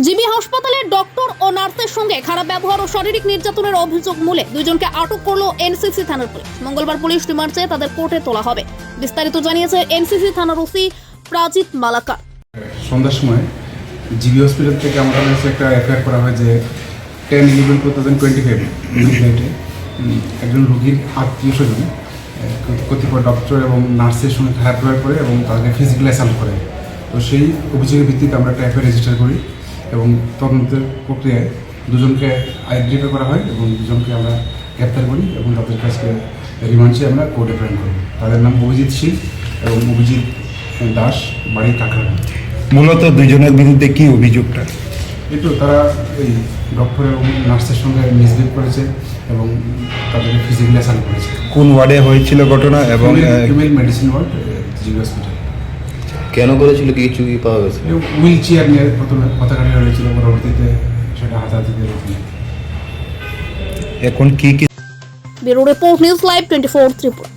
GB হাসপাতালের doctor ও নার্সের সঙ্গে খারাপ ব্যবহার ও শারীরিক নির্যাতনের অভিযোগ মূলে দুইজনকে আটক করলো এনসিসি থানার পুলিশ। মঙ্গলবার পুলিশ রিমান্ড চেয়ে তাদের কোর্টে তোলা হবে। বিস্তারিত জানিয়েছে এনসিসি থানার ওসি প্রাজিত মালাকার। সন্ধ্যার সময় জিবি হসপিটাল থেকে আমাদের কাছে একটা এফআইআর করা হয় যে 10/11/2025 মিডনাইটে একজন রোগীর আত্মীয় স্বজন কতিপয় ডক্টর এবং নার্সের সঙ্গে খারাপ ব্যবহার করে এবং তাকে ফিজিক্যাল অ্যাসাল্ট করে। তো সেই অভিযোগের ভিত্তিতে আমরা একটা এফআইআর রেজিস্টার করি এবং তদন্তের প্রক্রিয়ায় দুজনকে আইডেন্টিফাই করা হয় এবং দুজনকে আমরা গ্রেপ্তার করি এবং তাদের কাছে রিমান্ড চেয়ে আমরা কোর্টে প্রেরণ করি। তাদের নাম অভিজিৎ সিং এবং অভিজিৎ দাস, বাড়ি কাকড়া। মূলত দুজনের বিরুদ্ধে কি অভিযোগটা? একটু তারা এই ডক্টর এবং নার্সের সঙ্গে মিসবিহেভ করেছে এবং তাদেরকে ফিজিক্যালি অ্যাসাল্ট করেছে। কোন ওয়ার্ডে হয়েছিল ঘটনা এবং female medicine word GB hospital. কেন করেছিল কিছু কি পাওয়া গেছে? হুইল চেয়ার নিয়ে প্রথমে কথা কাটাকাটি হয়েছিল, পরবর্তীতে সেটা হাতাহাতিতে রূপ নেয়। এখন কি bureau report, news live 24 Tripura.